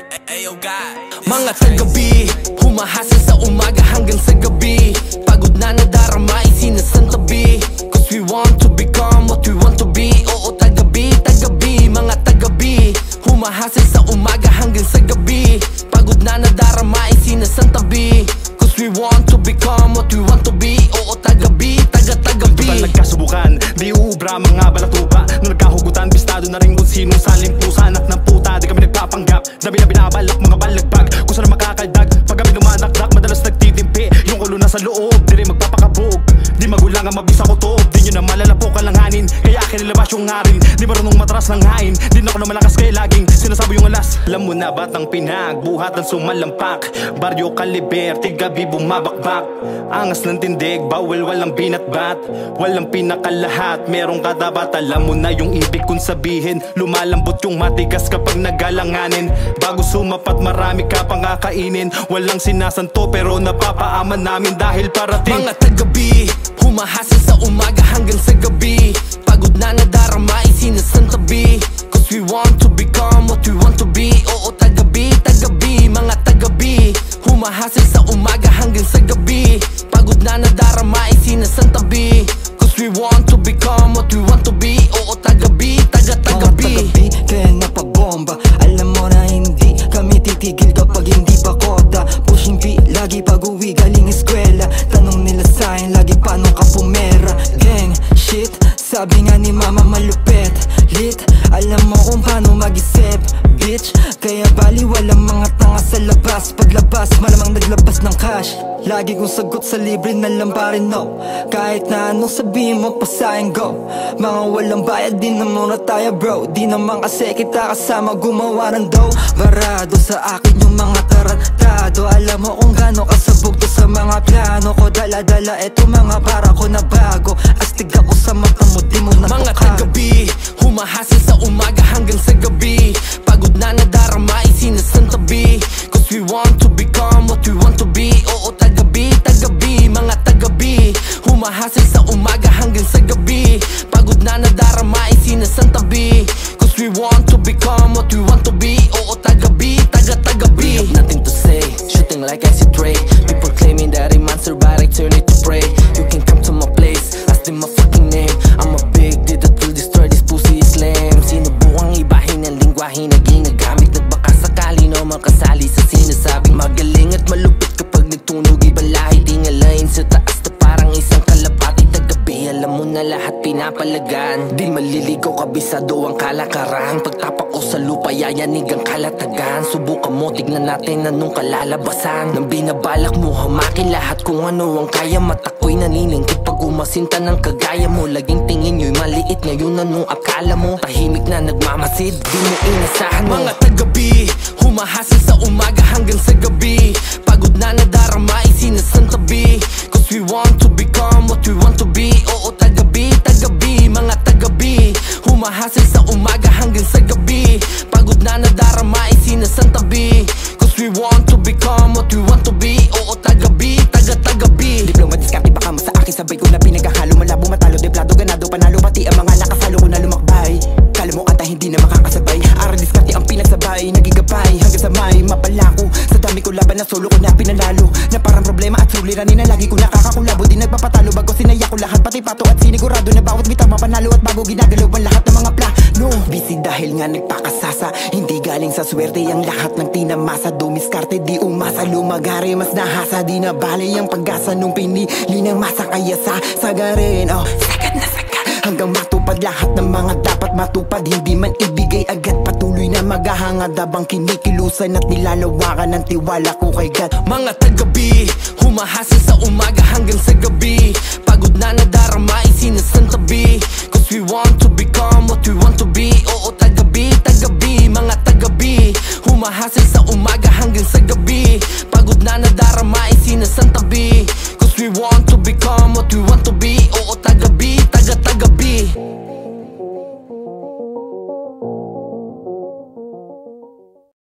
Mga tagabi, humahasal sa umaga hanggang sa gabi. Pagod na nadarama ay sinasantabi, cause we want to become what we want to be. Oo, tagabi, tagabi, mga tagabi, humahasal sa umaga hanggang sa gabi. Pagod na nadarama ay sinasantabi, cause we want to become what we want to be. Oo, tagabi, taga-tagabi. Total nagkasubukan, di uubra mga balatuba. Nung nagkahugutan, bistado na rin kung sinong saling pusa. Anak ng puta, di kami nagpapanggap. Dami na binabalak, mga balagbag, kung saan makakaldag. Pag kami dumadakdak, madalas nagtitimpi. Yung ulo na sa loob, di rin magpapakabog. Di magulang ang mabisa ko to, di nyo na malalapok ang langhanin. Kaya akin nilabas yung ngarin, di marunong matras ng hain. Di na ako na malakas kaya laging sinasabi yung alas. Alam mo na batang pinag, buhat ng sumalampak. Baryo Kaliber, tigabi bumabakbak. Angas ng tindig, bawal walang binatbat. Walang pinakalahat, merong kadabat. Alam mo na yung ibig kong sabihin, lumalambot yung matigas kapag nagalanganin. Bago sumapat marami ka pang kakainin. Walang sinasanto pero napapaaman namin dahil parating. Mga tagabi, humahasal sa umaga hanggang sa gabi. Pagod na nadarama ay sinasantabi, cause we want to become what we want to be. Oo, tagabi, tagabi, mga tagabi, humahasal sa umaga hanggang sa gabi. Pagod na nadarama ay sinasantabi, cause we want to become what we want to be. Oo, tagabi, taga-tagabi. Mga tagabi, kaya napabomba. Alam mo na hindi kami titigil kapag hindi pa koda. Pushing B, lagi pag uwi galing eskwela. Tanong nila sa'kin, lagi paano ka pumera. Gang, shit, sabi nga ni mama malupet. Lit, alam mo kung paano mag-isip, bitch. Kaya bali walang mga tanga sa labas. Paglabas, malamang naglabas ng cash. Lagi kong sagot sa libre na lang pa rin no. Kahit na anong sabihin mo, pasahin go. Mga walang bayad, di na muna tayo bro. Di naman kasi kita kasama gumawa ng dough. Barado sa akin yung mga tarantado. Alam mo kung gano'n kasabog to sa mga plano ko. Dala-dala eto mga para ko na bago. Astig ako sa mata mo, di mo na mga tagabi, humahasal sa umaga hanggang sa gabi. Pagod na nadarama ay sinasantabi, cause we want to become what we want to be. Oo, tagabi, tagabi, mga tagabi, humahasal sa umaga hanggang sa gabi. Pagod na nadarama ay sinasantabi, cause we want to become what we want to be. Oo, tagabi, taga-tagabi. We have nothing to say, shooting like acid ray. People claiming that I'm monster but I turn it to prey. You can come to my place, ask them my fucking name. I'm a big did that will destroy this pussy is lame. Sinubukang ibahin ang lingwahe na ginagamit. Nagbaka sakali no makasali sa sinasabing magaling at malupit kapag nagtunog ibang lahi. Tingalain sa taas na parang isang kalapati. Tagabi, alam mo na lahat pinapalagan. Di maliligaw kabisado ang kalakaran. Pagtapak ko sa lupa yayanig ang kalatagan. Subukan mo, tignan natin anong kalalabasan. Nang binabalak mo hamakin lahat kung ano ang kaya. Mata ko'y naniningkit pag umasinta ng kagaya mo. Laging tingin nyo'y maliit, ngayon anong akala mo? Tahimik na nagmamasid, di mo inasahan mo. Mga tagabi, humahasal sa umaga hanggang sa gabi. Pagod na nadarama ay sinasantabi, cause we want to become what we want to be. Oo, tagabi, tagabi, mga tagabi, humahasal sa umaga hanggang sa gabi. Pagod na nadarama ay sinasantabi, cause we want to become what we want to be. Oo, tagabi, taga-tagabi. Diploma diskarte baka mo sa akin, sabay ko na pinaghahalo. Malabo matalo, deplado, ganado, panalo. Pati ang mga nakasalo ko na lumakbay. Kala mo ata hindi na makakasabay. Aral diskarte ang pinagsabay, nagigabay hanggang sa may mapalako. Sa dami ko laban na solo ko na pinalalo. Na parang problema at suliranin na lagi ko nakakakulabo. Di nagpapatalo bago sinaya ko lahat, pati pato at sinigurado na bawat bitang mapanalo. At bago ginagalaw ang lahat ng mga plano. Busy dahil nga nagpakasasa, hindi galing sa swerte ang lahat ng tinamasa. Dumiskarte di umasa, lumagari mas nahasa. Di na bali ang pag-asa nung pinili ng masa. Kaya sagarin, oh, sagad na sagad hanggang matupad lahat ng mga dapat matupad. Hindi man ibigay agad, patuloy na maghahangad habang kinikilusan at nilalawakan ng tiwala ko kay God. Mga tagabi, humahasal sa umaga hanggang sa gabi. Pagod na nadarama ay sinasantabi, cause we want to become what we want to be. Oo, tagabi, tagabi, mga tagabi, humahasal sa umaga hanggang sa gabi. Pagod na nadarama ay sinasantabi, cause we want to become what we want to be. Oo, tagabi.